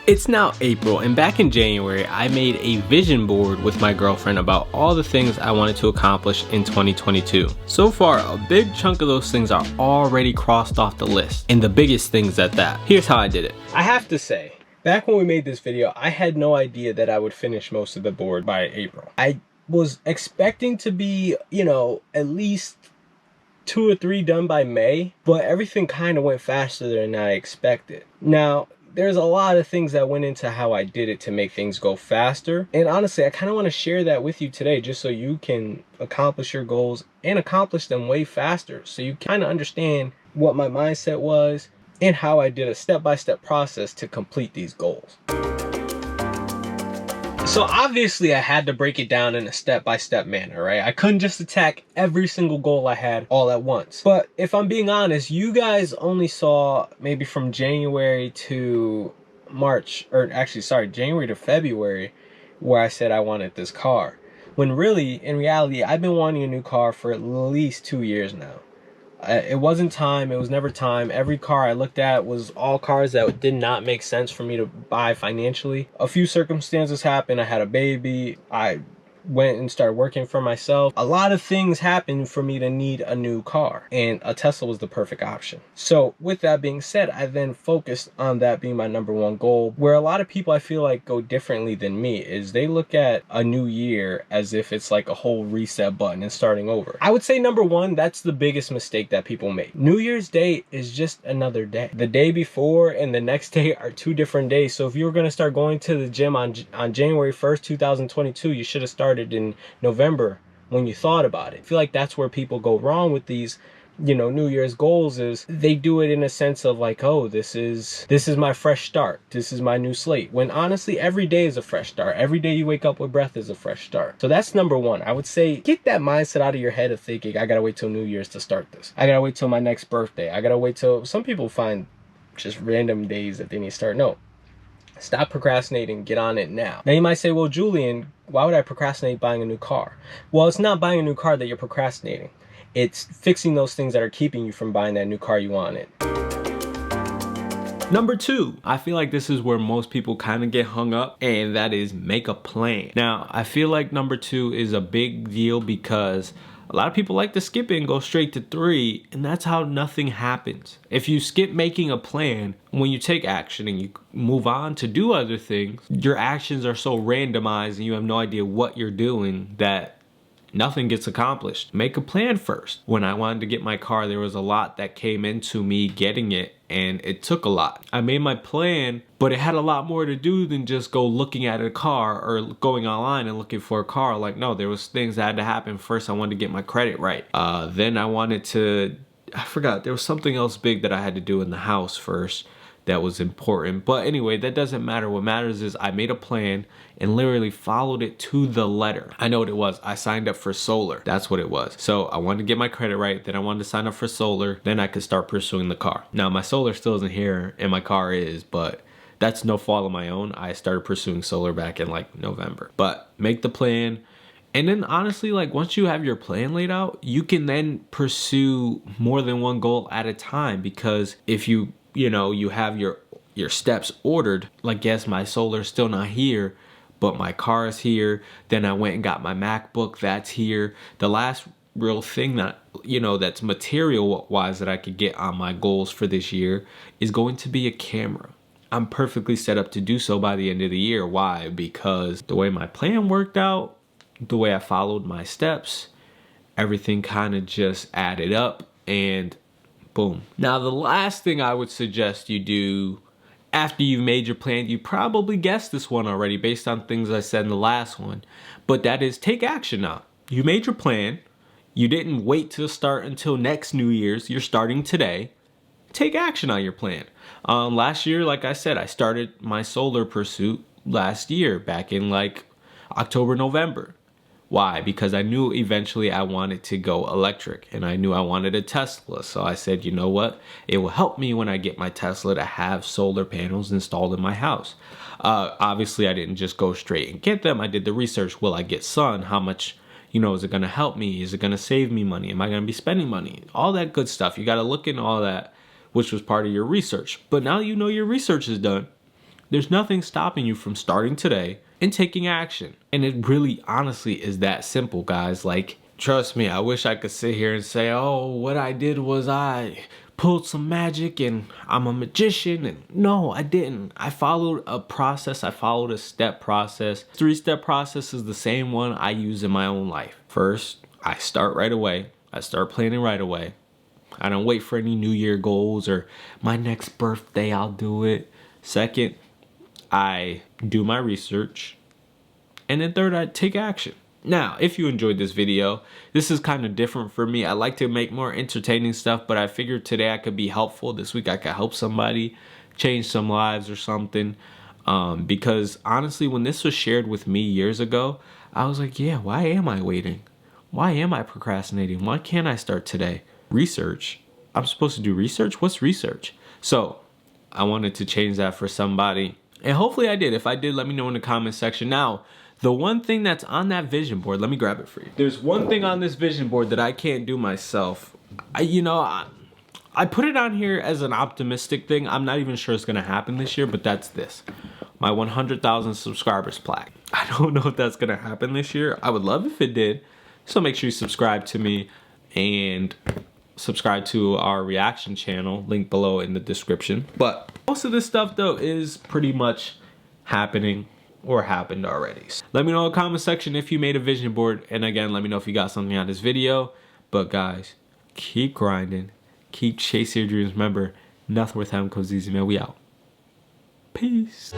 It's now April, and back in January, I made a vision board with my girlfriend about all the things I wanted to accomplish in 2022. So far, a big chunk of those things are already crossed off the list, and the biggest things at that. Here's how I did it. I have to say, back when we made this video, I had no idea that I would finish most of the board by April. I was expecting to be, at least 2 or 3 done by May, but everything kind of went faster than I expected. Now, there's a lot of things that went into how I did it to make things go faster. And honestly, I kind of want to share that with you today just so you can accomplish your goals and accomplish them way faster. So you kind of understand what my mindset was and how I did a step-by-step process to complete these goals. So obviously I had to break it down in a step-by-step manner, right? I couldn't just attack every single goal I had all at once. But if I'm being honest, you guys only saw maybe from January to March, or actually, sorry, January to February, where I said I wanted this car. When really, in reality, I've been wanting a new car for at least 2 years now. It wasn't time. It was never time. Every car I looked at was all cars that did not make sense for me to buy financially. A few circumstances happened. I had a baby. I went and started working for myself. A lot of things happened for me to need a new car, and a Tesla was the perfect option. So with that being said, I then focused on that being my #1 goal. Where a lot of people I feel like go differently than me is they look at a new year as if it's like a whole reset button and starting over. I would say #1, that's the biggest mistake that people make. New Year's Day is just another day. The day before and the next day are 2 different days. So if you were going to start going to the gym on January 1st, 2022, you should have started in November when you thought about it. I feel like that's where people go wrong with these New Year's goals, is they do it in a sense of like, oh, this is my fresh start, this is my new slate, when honestly every day is a fresh start. Every day you wake up with breath is a fresh start. So that's #1. I would say get that mindset out of your head of thinking I gotta wait till New Year's to start this, I gotta wait till my next birthday, I gotta wait till, some people find just random days that they need to start. No, stop procrastinating, get on it now. Now you might say, well, Julian, why would I procrastinate buying a new car? Well, it's not buying a new car that you're procrastinating. It's fixing those things that are keeping you from buying that new car you wanted. #2, I feel like this is where most people kind of get hung up, and that is make a plan. Now, I feel like #2 is a big deal because a lot of people like to skip it and go straight to 3, and that's how nothing happens. If you skip making a plan, when you take action and you move on to do other things, your actions are so randomized and you have no idea what you're doing that nothing gets accomplished. Make a plan first. When I wanted to get my car, there was a lot that came into me getting it, and it took a lot. I made my plan, but it had a lot more to do than just go looking at a car or going online and looking for a car. Like, no, there was things that had to happen. First, I wanted to get my credit right. Then I wanted to, I forgot, there was something else big that I had to do in the house first that was important. But anyway, that doesn't matter. What matters is I made a plan and literally followed it to the letter. I know what it was. I signed up for solar. That's what it was. So I wanted to get my credit right. Then I wanted to sign up for solar. Then I could start pursuing the car. Now my solar still isn't here and my car is, but that's no fault of my own. I started pursuing solar back in like November. But make the plan. And then honestly, like once you have your plan laid out, you can then pursue more than one goal at a time. Because if you have your steps ordered, like, yes, my solar's still not here, but my car is here. Then I went and got my MacBook, that's here. The last real thing that, that's material wise that I could get on my goals for this year is going to be a camera. I'm perfectly set up to do so by the end of the year. Why? Because the way my plan worked out, the way I followed my steps, everything kind of just added up, and boom. Now, the last thing I would suggest you do after you've made your plan, you probably guessed this one already based on things I said in the last one, but that is take action now. You made your plan. You didn't wait to start until next New Year's. You're starting today. Take action on your plan. Last year, like I said, I started my solar pursuit last year back in like October, November. Why? Because I knew eventually I wanted to go electric, and I knew I wanted a Tesla. So I said, you know what? It will help me when I get my Tesla to have solar panels installed in my house. Obviously, I didn't just go straight and get them. I did the research. Will I get sun? How much, is it going to help me? Is it going to save me money? Am I going to be spending money? All that good stuff. You got to look into all that, which was part of your research. But now you know your research is done. There's nothing stopping you from starting today and taking action. And it really honestly is that simple, guys. Like, trust me, I wish I could sit here and say, oh, what I did was I pulled some magic and I'm a magician. And no, I didn't. I followed a process. I followed a step process. 3-step process is the same one I use in my own life. First, I start right away. I start planning right away. I don't wait for any New Year goals or my next birthday, I'll do it. Second, I do my research. And then third, I take action. Now, if you enjoyed this video, this is kind of different for me. I like to make more entertaining stuff, but I figured today I could be helpful. This week I could help somebody, change some lives or something. Because honestly, when this was shared with me years ago, I was like, yeah, why am I waiting? Why am I procrastinating? Why can't I start today? Research. I'm supposed to do research? What's research? So I wanted to change that for somebody. And hopefully I did. If I did, let me know in the comment section. Now, the one thing that's on that vision board, let me grab it for you. There's one thing on this vision board that I can't do myself. I put it on here as an optimistic thing. I'm not even sure it's going to happen this year, but that's this. My 100,000 subscribers plaque. I don't know if that's going to happen this year. I would love if it did. So make sure you subscribe to me and subscribe to our reaction channel, link below in the description. But most of this stuff though is pretty much happening or happened already. Let me know in the comment section if you made a vision board, and again, let me know if you got something out of this video. But guys, keep grinding, keep chasing your dreams. Remember, nothing worth having comes easy, man. We out. Peace.